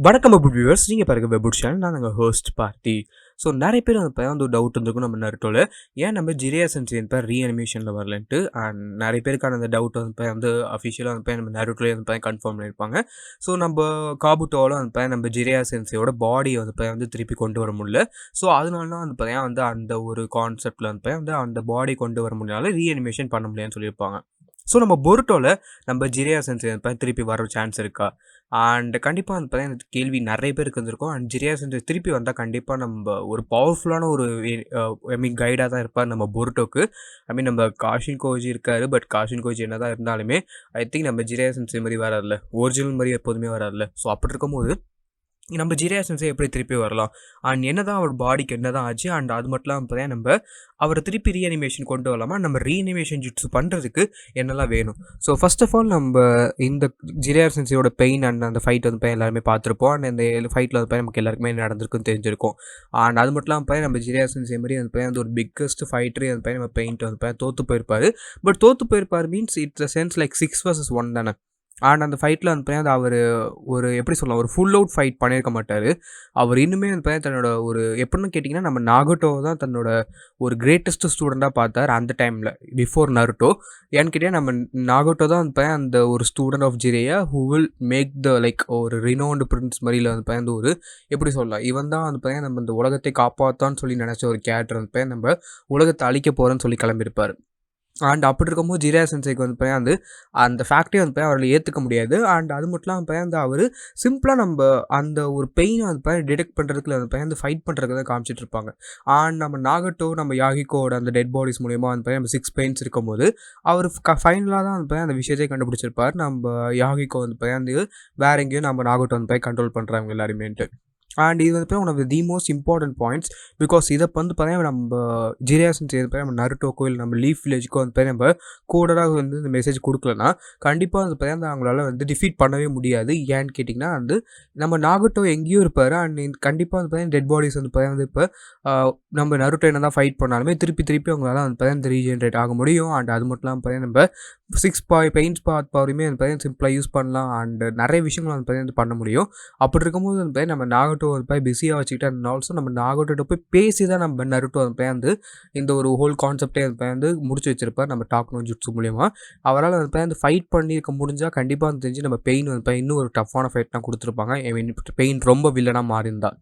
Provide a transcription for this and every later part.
வணக்கம் web viewers, நீங்கள் பாருங்க வெப் சேனல். நான் நாங்கள் ஹோஸ்ட் பார்ட்டி. ஸோ நிறைய பேர் அந்த பையன் வந்து ஒரு டவுட் இருந்திருக்கும் நம்ம நருட்டோவில் ஏன் நம்ம ஜிரியா சென்சி அந்த பேர் ரீஅனிமேஷனில் வரலன்ட்டு. அண்ட் நிறைய பேருக்கான அந்த டவுட் வந்து பையன் வந்து அஃபிஷியலாக அந்த பையன் நம்ம நருட்டோலே அந்த பையன் கன்ஃபார்ம் பண்ணியிருப்பாங்க. ஸோ நம்ம காபுட்டோவில் அந்த பையன் நம்ம ஜிரியா சென்சியோட பாடி வந்து பையன் வந்து திருப்பி கொண்டு வர முடியல. ஸோ அதனால தான் அந்த பையன் வந்து அந்த ஒரு கான்செப்டில் அந்த பையன் வந்து அந்த பாடி கொண்டு வர முடியாத ரீஅனிமேஷன் பண்ண முடியாதுன்னு சொல்லியிருப்பாங்க. ஸோ நம்ம பொருட்டோவில் நம்ம ஜிரியா சென்சி அந்த பையன் திருப்பி வர சான்ஸ் இருக்கா? அண்ட் கண்டிப்பாக வந்து பார்த்தீங்கன்னா இந்த கேள்வி நிறைய பேருக்கு வந்திருக்கும். அண்ட் ஜிரியா சென்சி திருப்பி வந்தால் கண்டிப்பாக நம்ம ஒரு பவர்ஃபுல்லான ஒரு கைடாக தான் இருப்பார் நம்ம பொருட்டோக்கு. நம்ம காஷின் கோஜி இருக்காரு. பட் காஷின் கோஜி என்ன தான் இருந்தாலுமே ஐ திங்க் நம்ம ஜிரியா சென்சி மாதிரி வராதுல்ல, ஒரிஜினல் மாதிரி எப்போதுமே வராதுல்ல. ஸோ அப்படி இருக்கும்போது நம்ம ஜிரியா சென்சி எப்படி திருப்பி வரலாம்? அண்ட் என்ன தான் அவர் பாடிக்கு என்ன தான் ஆச்சு? அண்ட் அது மட்டும் இல்லாமல் பார்த்தீங்கன்னா நம்ம அவரை திருப்பி ரீஅனிமேஷன் கொண்டு வரலாமா? நம்ம ரீஅனிமேஷன் ஜுட்ஸு பண்ணுறதுக்கு என்னெல்லாம் வேணும்? ஸோ ஃபர்ஸ்ட் ஆஃப் ஆல் நம்ம இந்த ஜிரியா சென்சியோட பெயின் அண்ட் அந்த ஃபைட் வந்து பையன் எல்லாருமே பார்த்துருப்போம். அண்ட் இந்த ஃபைட்டில் வந்து பையன் நமக்கு எல்லாருக்குமே நடந்திருக்குன்னு தெரிஞ்சிருக்கும். அண்ட் அது மட்டும் இல்லாமல் பையன் நம்ம ஜிரியா சென்சி மாதிரி அந்த பையன் வந்து ஒரு பிக்கஸ்ட் ஃபைட்டர் அந்த பையன் நம்ம பெயிண்ட் வந்து பையன் தோற்று போயிருப்பார். பட் தோற்று போயிருப்பார் means it's a sense like 6 vs 1 தானே. அண்ட் அந்த ஃபைட்டில் அந்த பையன் அவர் ஒரு எப்படி சொல்லலாம், ஒரு ஃபுல் அவுட் ஃபைட் பண்ணியிருக்க மாட்டார். அவர் இன்னுமே அந்த பையன் தன்னோட ஒரு எப்படின்னு கேட்டிங்கன்னா நம்ம நாகோட்டோவை தான் தன்னோட ஒரு கிரேட்டஸ்ட் ஸ்டூடெண்ட்டாக பார்த்தார் அந்த டைமில் பிஃபோர் நருட்டோ. ஏன்னு கேட்டால் நம்ம நாகோட்டோ தான் அந்த பையன் அந்த ஒரு student of Jiraiya who will make the like ஒரு ரினோன்டு பிரின்ஸ் மாதிரியில் அந்த பையன் ஒரு எப்படி சொல்லலாம், இவன் தான் அந்த பையன் நம்ம இந்த உலகத்தை காப்பாற்றான்னு சொல்லி நினச்ச ஒரு கேரக்டர். அந்த பையன் நம்ம உலகத்தை அழிக்க போகிறேன்னு சொல்லி கிளம்பியிருப்பார். அண்ட் அப்படி இருக்கும்போது ஜிரியா சென்சைக்கு வந்து பையன் வந்து அந்த ஃபேக்டே வந்து பையன் அவரால் ஏற்றுக்க முடியாது. அண்ட் அது மட்டும் இல்லாமல் பையன் வந்து அவர் சிம்பிளாக நம்ம அந்த ஒரு பெயினை வந்து பையன் டிடெக்ட் பண்ணுறதுக்குள்ள அந்த பையன் வந்து ஃபைட் பண்ணுறதுக்கு தான் காமிச்சிட்டு இருப்பாங்க. அண்ட் நம்ம நாகட்டோ நம்ம யாகிக்கோட அந்த டெட் பாடிஸ் மூலியமாக அந்த பையன் நம்ம 6 பெயின்ஸ் இருக்கும்போது அவர் ஃபைனலாக தான் அந்த பையன் அந்த விஷயத்தை கண்டுபிடிச்சிருப்பார். நம்ம யாகிக்கோ வந்து பையன் வந்து வேற எங்கேயும் நம்ம நாகட்டோ வந்து பையன் கண்ட்ரோல் பண்ணுறாங்க எல்லாருமேன்ட்டு. அண்ட் இது வந்து one of the most important points. Because இதை வந்து பார்த்தீங்கன்னா நம்ம ஜிரியா சென்சி நம்ம நருட்டோக்கோ இல்லை நம்ம லீஃப் வில்லேஜுக்கோ வந்து நம்ம கோடராக வந்து இந்த மெசேஜ் கொடுக்கலன்னா கண்டிப்பாக வந்து பார்த்தீங்கன்னா அவங்களால வந்து டிஃபீட் பண்ணவே முடியாது. ஏன்னு கேட்டிங்கன்னா வந்து நம்ம நாகட்டோ எங்கேயும் இருப்பார். அண்ட் கண்டிப்பாக வந்து பார்த்தீங்கன்னா டெட் பாடிஸ் வந்து பார்த்தீங்கன்னா இப்போ நம்ம நருட்டோ என்ன தான் ஃபைட் பண்ணாலுமே திருப்பி அவங்களால வந்து பார்த்தீங்கன்னா ரீஜென்ரேட் ஆக முடியும். அண்ட் அது மட்டும் இல்லாமல் பார்த்தீங்கன்னா நம்ம 6 பெயின்ஸ் பவருமே வந்து பார்த்தீங்கன்னா சிம்பிளாக யூஸ் பண்ணலாம். அண்ட் நிறைய விஷயங்கள் வந்து பார்த்தீங்கன்னா பண்ண முடியும். அப்படி இருக்கும்போது வந்து நம்ம நாகட்டோ வந்து போய் பிஸியாக வச்சுக்கிட்டு அண்ட் ஆல்சோ நம்ம நாகட்டோ போய் பேசி தான் நம்ம நருட்டோ வந்து இந்த ஒரு ஹோல் கான்செப்டே வந்து முடிச்சு வச்சிருப்பார் நம்ம டாக்னோ ஜுட்ஸு மூலியமாக. அவரால் வந்து ஃபைட் பண்ணியிருக்க முடிஞ்சால் கண்டிப்பாக தெரிஞ்சு நம்ம பெயின் வந்து இன்னும் ஒரு டஃப்பான ஃபைட்லாம் கொடுத்துருப்பாங்க. ஐ மீன் பெயின் ரொம்ப வில்லனாக மாறியிருந்தால்.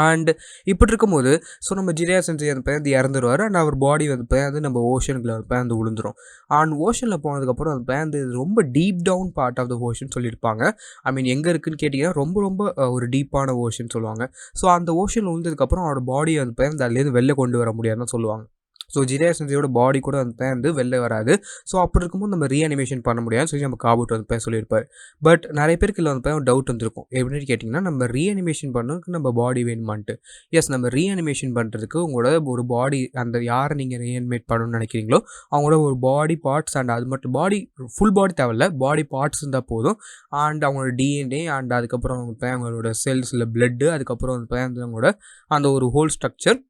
அண்ட் இப்படி இருக்கும்போது ஸோ நம்ம ஜிரியா சென்சி வந்து இறந்துருவார். அண்ட் அவர் பாடி வந்து நம்ம ஓஷனுக்குள்ள வந்து விழுந்துரும். அண்ட் ஓஷனில் போனதுக்கப்புறம் அந்த ரொம்ப deep down part of the ocean சொல்லியிருப்பாங்க. ஐ மீன் எங்கே இருக்குதுன்னு கேட்டிங்கன்னா ரொம்ப ஒரு டீப்பான ஓஷன் சொல்லுவாங்க. ஸோ அந்த ஓஷன் விழுந்ததுக்கப்புறம் அவரோட பாடியை அதுலேருந்து வெளில கொண்டு வர முடியாதுன்னு சொல்லுவாங்க. ஸோ ஜிரியா சென்சியோட பாடி கூட வந்து வெளில வராது. ஸோ அப்படி இருக்கும்போது நம்ம ரீஅனிமேஷன் பண்ண முடியாது சொல்லி நம்ம காபூட் சொல்லியிருப்பார். பட் நிறைய பேருக்கு இல்லை டவுட் வந்துருக்கும். எப்படின்னு கேட்டிங்கன்னா நம்ம ரீஅனிமேஷன் பண்ணுறதுக்கு நம்ம பாடி வேணுமான்ட்டு. எஸ், நம்ம ரீஅனிமேஷன் பண்ணுறதுக்கு உங்களோட ஒரு பாடி அந்த யாரை நீங்கள் ரீஅனிமேட் பண்ணணும்னு நினைக்கிறீங்களோ அவங்களோட ஒரு பாடி பார்ட்ஸ் அண்ட் அது மட்டும் பாடி ஃபுல் பாடி தேவையில்ல, பாடி பார்ட்ஸ் இருந்தால் போதும். அண்ட் அவங்களோட டிஎன்ஏ அண்ட் அதுக்கப்புறம் அவங்களோட செல்ஸ் இல்லை பிளட்டு, அதுக்கப்புறம் அவங்களோட அந்த ஒரு ஹோல் ஸ்ட்ரக்சர்.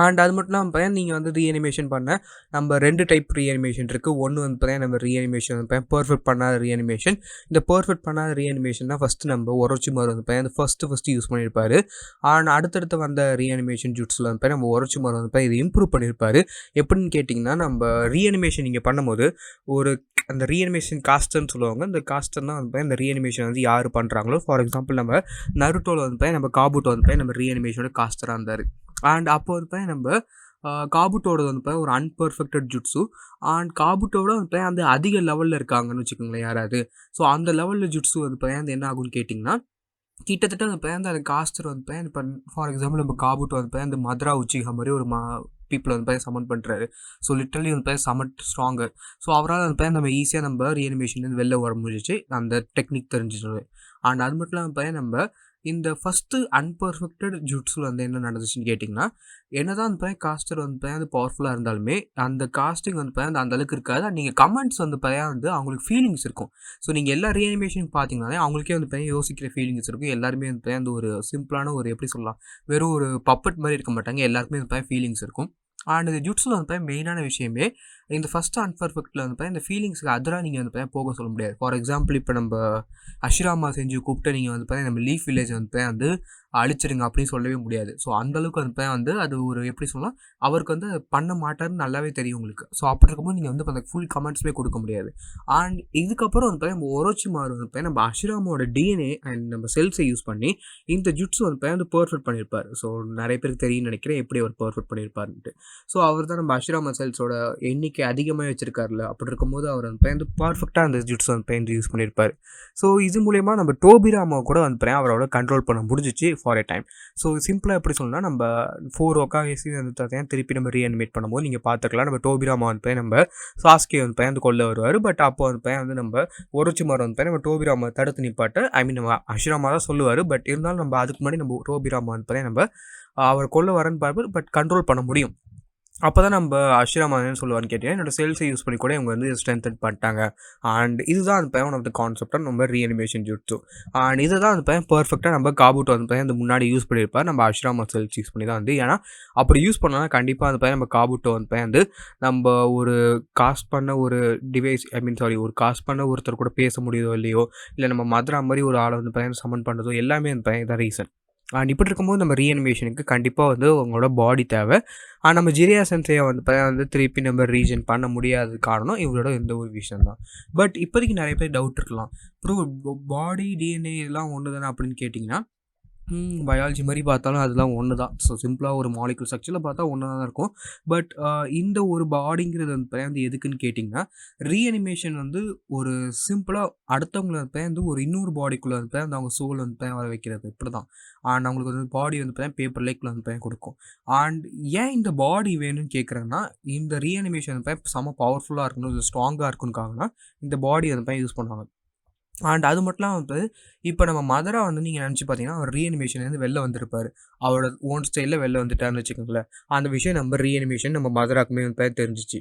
அண்ட் அது மட்டும் இல்லாமல் நீங்கள் வந்து ரீஅனிமேஷன் பண்ண நம்ம 2 டைப் ரீஅனிமேஷன் இருக்குது. ஒன்று வந்து நம்ம ரீஅனிமேஷன் பர்ஃபெக்ட் பண்ணாத ரீஅனிமேஷன். இந்த பர்ஃபெக்ட் பண்ணாத ரீஅனிமேஷன் தான் ஃபஸ்ட்டு நம்ம ஒரோச்சிமாரு வந்து ஃபஸ்ட்டு யூஸ் பண்ணியிருப்பார். அண்ட் அடுத்தடுத்து வந்த ரீஅனிமேஷன் ஜுட்ஸில் வந்து நம்ம ஒரோச்சிமாரு வந்து இது இம்ப்ரூவ் பண்ணியிருப்பார். எப்படின்னு கேட்டிங்கன்னா நம்ம ரீஅனிமேஷன் நீங்கள் பண்ணும்போது ஒரு அந்த ரீஅனிமேஷன் காஸ்டர்னு சொல்லுவாங்க. இந்த காஸ்டர்னால் வந்து இந்த ரீஅனிமேஷன் வந்து யார் பண்ணுறாங்களோ, ஃபார் எக்ஸாம்பிள் நம்ம நருட்டோவில் வந்து நம்ம காபூட்டோ வந்து நம்ம ரீஅனிமேஷனோட காஸ்டராக இருந்தார். அண்ட் அப்போ வந்து நம்ம காபூட்டோட வந்து ஒரு அன்பர்ஃபெக்டட் ஜுட்ஸு. அண்ட் காபூட்டோட வந்து அந்த அதிக லெவலில் இருக்காங்கன்னு வச்சுக்கோங்களேன் யாராவது. ஸோ அந்த லெவலில் ஜுட்ஸு வந்து என்ன ஆகும்னு கேட்டிங்கன்னா கிட்டத்தட்ட அந்த காஸ்டர் வந்து இப்போ ஃபார் எக்ஸாம்பிள் நம்ம காபூட்டோ வந்து அந்த மதுரா உச்சிகா மாதிரி ஒரு பீப்புள் வந்து சமன் பண்ணுறாரு. ஸோ லிட்டரலி வந்து சமன் ஸ்ட்ராங்கர். ஸோ அவரால் வந்து நம்ம ஈஸியாக நம்ம ரீஅனிமேஷன் வெளில வர முடிஞ்சிச்சு அந்த டெக்னிக் தெரிஞ்சிச்சு. அண்ட் அது மட்டும் இல்லாமல் நம்ம இந்த ஃபஸ்ட்டு அன்பர்ஃபெக்டட் ஜுட்ஸில் வந்து என்ன நடந்துச்சுன்னு கேட்டிங்கன்னா என்னதான் வந்து காஸ்டர் வந்து பவர்ஃபுல்லாக இருந்தாலுமே அந்த காஸ்டிங் வந்து அந்த அளவுக்கு இருக்காது. நீங்கள் கமெண்ட்ஸ் வந்து அவங்களுக்கு ஃபீலிங்ஸ் இருக்கும். ஸோ நீங்கள் எல்லா ரீஅனிமேஷன் பார்த்தீங்கன்னாலே அவங்களுக்கே வந்து யோசிக்கிற ஃபீலிங்ஸ் இருக்கும். எல்லாருமே வந்து அந்த ஒரு சிம்பிளான ஒரு எப்படி சொல்லலாம், வெறும் ஒரு பப்பட் மாதிரி இருக்க மாட்டாங்க. எல்லாருக்குமே வந்து ஃபீலிங்ஸ் இருக்கும். அண்ட் இந்த ஜுட்ஸில் வந்து மெயினான விஷயமே இந்த ஃபஸ்ட்டு அன்பர்ஃபெக்ட்டில் வந்து பார்த்தீங்கன்னா இந்த ஃபீலிங்ஸ்க்கு அதெல்லாம் நீங்கள் வந்து பார்த்தீங்கன்னா போக சொல்ல முடியாது. ஃபார் எக்ஸாம்பிள் இப்போ நம்ம அஷிராமா செஞ்சு கூப்பிட்டு நீங்கள் வந்து பார்த்தீங்கன்னா நம்ம லீஃப் வில்லேஜ் வந்து அழிச்சிடுங்க அப்படின்னு சொல்லவே முடியாது. ஸோ அந்தளவுக்கு வந்து அது ஒரு எப்படி சொல்லலாம், அவருக்கு வந்து பண்ண மாட்டாருன்னு நல்லாவே தெரியும் உங்களுக்கு. ஸோ அப்படி இருக்கும்போது நீங்கள் வந்து அந்த ஃபுல் கமெண்ட்ஸுமே கொடுக்க முடியாது. அண்ட் இதுக்கப்புறம் வந்து நம்ம ஒரோச்சிமாரு வந்து நம்ம அஷிராமாவோட டிஎன்ஏ அண்ட் நம்ம செல்ஸை யூஸ் பண்ணி இந்த ஜுட்ஸு வந்து பெர்ஃபெக்ட் பண்ணியிருப்பார். ஸோ நிறைய பேருக்கு தெரியும்னு நினைக்கிறேன் எப்படி அவர் பெர்ஃபெக்ட் பண்ணியிருப்பாருன்ட்டு. ஸோ அவர் தான் நம்ம அஷிராமா செல்ஸோட எண்ணிக்கை அதிகமாக வச்சிருக்காருல, அப்படி இருக்கும்போது அவர் வந்து பர்ஃபெக்டாக அந்த ஜுட்ஸு வந்து யூஸ் பண்ணியிருப்பார். ஸோ இது மூலயமா நம்ம டோபிராமாவை கூட வந்து அவரோட கண்ட்ரோல் பண்ண முடிஞ்சிச்சு ஃபார் எ டைம். ஸோ சிம்பிளாக எப்படி சொல்லணும்னா நம்ம 4 ஒக்காகேசி வந்து பார்த்தீங்கன்னா திருப்பி நம்ம ரீஅனிமேட் பண்ணும்போது நீங்கள் பார்த்துக்கலாம் நம்ம டோபிராமா வந்து நம்ம சாஸ்கே வந்து கொல்ல வருவார். பட் அப்போ வந்து நம்ம ஒரோச்சிமாரு வந்து நம்ம டோபிராமா தடுத்து நிப்பாட்ட நம்ம அஷிராமா தான் சொல்லுவார். பட் இருந்தாலும் நம்ம அதுக்கு முன்னாடி நம்ம டோபிராமா வந்து நம்ம அவர் கொல்ல வரேன்னு பார்ப்பார். பட் கண்ட்ரோல் பண்ண முடியும். அப்போ தான் நம்ம அஷிராமா என்ன சொல்லுவார்னு கேட்டீங்கன்னா என்னோட செல்ஸை யூஸ் பண்ணி கூட இவங்க வந்து ஸ்ட்ரென்தன் பண்ணிட்டாங்க. அண்ட் இதுதான் அந்த ஒன் ஆஃப் த கான்செப்டாக நம்ம ரீஅனிமேஷன் ஜுட்ஸு. அண்ட் இதை தான் அந்த பர்ஃபெக்டாக நம்ம காபூட்டோ வந்து அந்த முன்னாடி யூஸ் பண்ணியிருப்பார். நம்ம அஷிராமா செல்ஸ் யூஸ் பண்ணி தான் வந்து, ஏன்னா அப்படி யூஸ் பண்ணால் கண்டிப்பாக அந்த நம்ம காபூட்டோ வந்து நம்ம ஒரு காஸ்ட் பண்ண ஒரு டிவைஸ் ஒரு காஸ்ட் பண்ண ஒருத்தர் கூட பேச முடியுதோ இல்லையோ, இல்லை நம்ம மதுரா மாதிரி ஒரு ஆளை வந்து சமன் பண்ணுறதோ எல்லாமே அந்த இதான் ரீசன். அண்ட் இப்படி இருக்கும்போது நம்ம ரீஅனிமேஷனுக்கு கண்டிப்பாக வந்து அவங்களோட பாடி தேவை. நம்ம ஜிரியா சென்சேயை வந்து திருப்பி நம்ம ரீஜன் பண்ண முடியாத காரணம் இவங்களோட இந்த ஒரு விஷயம் தான். பட் இப்போதைக்கு நிறைய பேர் டவுட் இருக்கலாம், ப்ரோ பாடி டிஎன்ஏ எல்லாம் ஒன்று தானே அப்படின்னு கேட்டிங்கன்னா, பயாலஜி மாதிரி பார்த்தாலும் அதெல்லாம் ஒன்று தான். ஸோ சிம்பிளாக ஒரு மாலிகுல் ஸ்ட்ரக்சரில் பார்த்தா ஒன்றா தான் இருக்கும். பட் இந்த ஒரு பாடிங்கிறது வந்து எதுக்குன்னு கேட்டிங்கன்னா, ரீஅனிமேஷன் வந்து ஒரு சிம்பிளாக அடுத்தவங்களை வந்து ஒரு இன்னொரு பாடிக்குள்ளே வந்து அவங்க சோல் வந்து வர வைக்கிறது இப்படி தான். அண்ட் அவங்களுக்கு வந்து பாடி வந்து பேப்பர் லைக்கில் வந்து கொடுக்கும். அண்ட் ஏன் இந்த பாடி வேணும்னு கேட்குறேன்னா, இந்த ரீஅனிமேஷன் செம பவர்ஃபுல்லாக இருக்கணும், ஸ்ட்ராங்காக இருக்குன்னு இந்த பாடி வந்து யூஸ் பண்ணுவாங்க. அண்ட் அது மட்டும் வந்து இப்போ நம்ம மதரா வந்து நீங்கள் நினச்சி பார்த்தீங்கன்னா அவர் ரீஅனிமேஷன்லேருந்து வெளில வந்திருப்பார். அவரோட ஓன் ஸ்டைலில் வெளில வந்துட்டாருன்னு வச்சுக்கோங்களேன். அந்த விஷயம் நம்ம ரீஅனிமேஷன் நம்ம மதராக்குமே வந்து தெரிஞ்சிச்சு.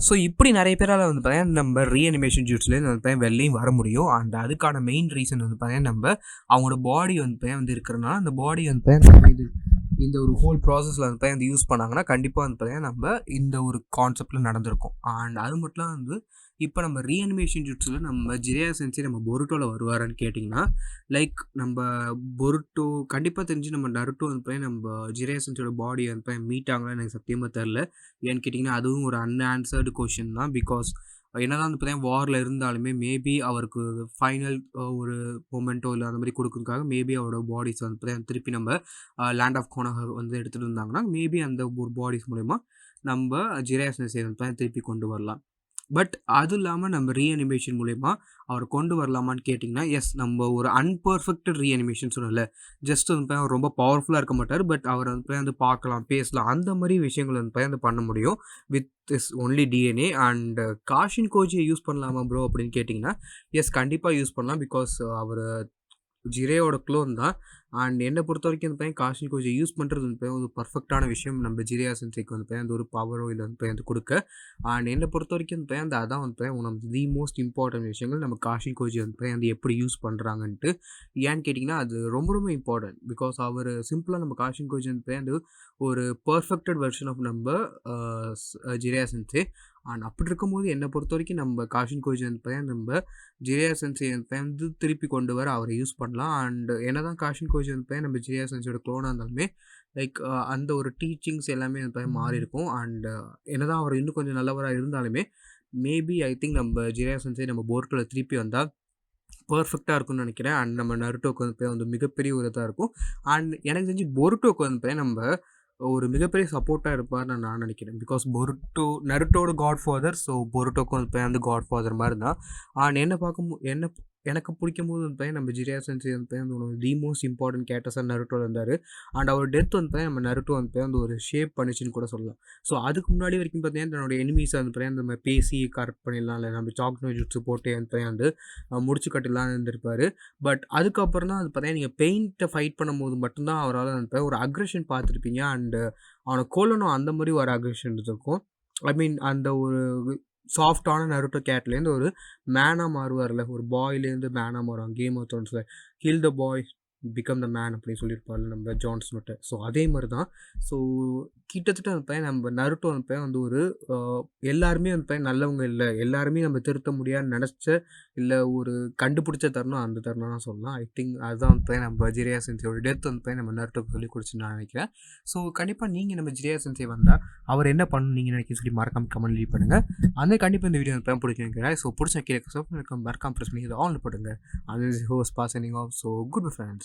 ஸோ இப்படி நிறைய பேரால் வந்து பார்த்தீங்கன்னா நம்ம ரீஅனிமேஷன் ஜூட்ஸ்லேருந்து வந்து வெளிலையும் வர முடியும். அண்ட் அதுக்கான மெயின் ரீசன் வந்து பார்த்தீங்கன்னா நம்ம அவங்களோட பாடி வந்து இருக்கிறனால அந்த பாடி வந்து இந்த ஒரு ஹோல் ப்ராசஸில் வந்து யூஸ் பண்ணாங்கன்னா கண்டிப்பாக வந்து பார்த்தீங்கன்னா நம்ம இந்த ஒரு கான்செப்டில் நடந்திருக்கும். அண்ட் அது மட்டும் வந்து இப்போ நம்ம ரீஅனிமேஷன் ஜுட்ஸில் நம்ம ஜிரியா சென்சே நம்ம பொருட்டோவில் வருவாரான்னு கேட்டிங்கன்னா, லைக் நம்ம பொருட்டோ கண்டிப்பாக தெரிஞ்சு நம்ம நருட்டோ வந்து நம்ம ஜிரியா சென்சோட பாடி வந்து மீட் ஆகலாம் எனக்கு சத்தியமாக தெரில. ஏன்னு கேட்டிங்கன்னா அதுவும் ஒரு அன்ஆன்சர்டு கொஷின் தான். பிகாஸ் என்னதான் வந்து பார்த்தீங்கன்னா வாரில் இருந்தாலுமே மேபி அவருக்கு ஃபைனல் ஒரு மொமெண்ட்டோ இல்லை அந்த மாதிரி கொடுக்கறதுக்காக மேபி அவரோட பாடிஸ் வந்து பார்த்தீங்கன்னா திருப்பி நம்ம லேண்ட் ஆஃப் கோனஹர் வந்து எடுத்துகிட்டு இருந்தாங்கன்னா மேபி அந்த ஒரு பாடிஸ் மூலயமா நம்ம ஜிரியா சென்சே வந்து திருப்பி கொண்டு வரலாம். பட் அது இல்லாமல் நம்ம ரீஅனிமேஷன் மூலயமா அவர் கொண்டு வரலாமான்னு கேட்டிங்கன்னா, எஸ் நம்ம ஒரு அன்பர்ஃபெக்டட் ரீஅனிமேஷன் சொல்லல. ஜஸ்ட் வந்து அவர் ரொம்ப பவர்ஃபுல்லாக இருக்க மாட்டார். பட் அவர் வந்து பார்க்கலாம், பேசலாம், அந்த மாதிரி விஷயங்கள் வந்து பண்ண முடியும் with this only DNA. And Kashin கோஜியை யூஸ் பண்ணலாமா ப்ரோ அப்படின்னு கேட்டிங்கன்னா, எஸ் கண்டிப்பாக யூஸ் பண்ணலாம். பிகாஸ் அவர் ஜிரேயோட க்ளோன் தான். அண்ட் என்னை பொறுத்த வரைக்கும் அந்த காஷின் கோஜை யூஸ் பண்ணுறது வந்து ஒரு பர்ஃபெக்டான விஷயம் நம்ம ஜிரியா சென்சேக்கு வந்து அந்த ஒரு பவரோ இல்லை வந்து கொடுக்க. அண்ட் என்னை பொறுத்த வரைக்கும் வந்து அதான் வந்து one of the most important விஷயங்கள் நம்ம காஷின் கோஜி வந்து எப்படி யூஸ் பண்ணுறாங்கன்ட்டு. ஏன்னு கேட்டிங்கன்னா அது ரொம்ப ரொம்ப இம்பார்ட்டன்ட். பிகாஸ் அவர் சிம்பிளாக நம்ம காஷின் கோஜி வந்து ஒரு பர்ஃபெக்டட் வெர்ஷன் ஆஃப் நம்ம ஜிரியா சென்சே. அண்ட் அப்படி இருக்கும்போது என்னை பொறுத்த வரைக்கும் நம்ம காஷின் கோஜி வந்து நம்ம ஜிரியா சென்சே வந்து திருப்பி கொண்டு வர அவரை யூஸ் பண்ணலாம். அண்ட் என்ன தான் காஷின் கோஜி வந்து நம்ம ஜிரியா சென்சோட க்ளோனாக இருந்தாலுமே லைக் அந்த ஒரு டீச்சிங்ஸ் எல்லாமே வந்து மாறி இருக்கும். அண்ட் என்ன தான் அவர் இன்னும் கொஞ்சம் நல்லவராக இருந்தாலுமே மேபி ஐ திங்க் நம்ம ஜிரியா சென்சே நம்ம போர்ட்டில் திருப்பி வந்தால் பர்ஃபெக்டாக இருக்கும்னு நினைக்கிறேன். அண்ட் நம்ம நருட்டோக்கு வந்து மிகப்பெரிய ஒரு இதாக இருக்கும். அண்ட் எனக்கு தெரிஞ்சு பொருட்டோக்கு வந்து நம்ம ஒரு மிகப்பெரிய சப்போர்ட்டாக இருப்பார்னு நான் நினைக்கிறேன். பிகாஸ் நருட்டோட காட்ஃபாதர். ஸோ பொருட்டோக்கும் வந்து காட்ஃபாதர் மாதிரி தான். அண்ட் எனக்கு பிடிக்கும் போது வந்து நம்ம ஜிரியா சென்சே வந்து தி மோஸ்ட் இம்பார்ட்டன்ட் கேரக்டர்ஸாக நருட்டோவில் இருந்தார். அண்ட் அவர் டெத் வந்து நம்ம நருட்டோ வந்து ஒரு ஷேப் பண்ணிச்சுன்னு கூட சொல்லலாம். ஸோ அதுக்கு முன்னாடி வரைக்கும் பார்த்தீங்கன்னா தன்னோட எனிமீஸை வந்து நம்ம பேசி கரெக்ட் பண்ணிடலாம், இல்லை நம்ம சாக்னோ ஜுட்ஸு போட்டு வந்து முடிச்சு கட்டிடலாம் இருந்திருப்பார். பட் அதுக்கப்புறம் தான் அது பார்த்தீங்கன்னா நீங்கள் பெயிண்ட்டை ஃபைட் பண்ணும்போது மட்டும்தான் அவரால் வந்து ஒரு அக்ரெஷன் பார்த்துருப்பீங்க. அண்டு அவனை கொல்லணும் அந்த மாதிரி ஒரு அக்ரெஷன் இருக்கும். ஐ மீன் அந்த ஒரு சாஃப்டான நருட்டோ கேட்லேருந்து ஒரு மேனாக மாறுவார்ல, ஒரு பாய்லேருந்து மேனாக மாறுவாங்க கேம் ஆஃப் த்ரோன்ஸில். Kill the boy become the man அப்படின்னு சொல்லியிருப்பாள் நம்ம ஜான் ஸ்னோட்ட. ஸோ அதே மாதிரி தான். ஸோ கிட்டத்தட்ட அந்த பையன் நம்ம நருட்டோ அந்த பையன் வந்து ஒரு எல்லாருமே அந்த பையன் நல்லவங்க இல்லை, எல்லாருமே நம்ம திருத்த முடியாதுன்னு நினச்ச இல்லை ஒரு கண்டுபிடிச்ச தருணம் அந்த தருணம் தான் சொல்லலாம். ஐ திங்க் அதுதான் அந்த பையன் நம்ம ஜிரியா சென்சேயோட டெத் வந்து பையன் நம்ம நருட்டோக்கு சொல்லி கொடுத்துன்னு நான் நினைக்கிறேன். ஸோ கண்டிப்பாக நீங்கள் நம்ம ஜிரியா சென்சே வந்தால் அவர் என்ன பண்ணணும் நீங்கள் நினைக்க சொல்லி மறக்காம கமெண்ட் லீவ் பண்ணுங்கள். அந்த கண்டிப்பாக இந்த வீடியோ எனக்கு பிடிச்சி நினைக்கிறேன். ஸோ பிடிச்ச கீழே மறக்காம ப்ரெஸ் பண்ணி இதை ஆன் போடுங்க. அது ஹோஸ் பாஸ் எனிங் ஆஃப். So goodbye friends.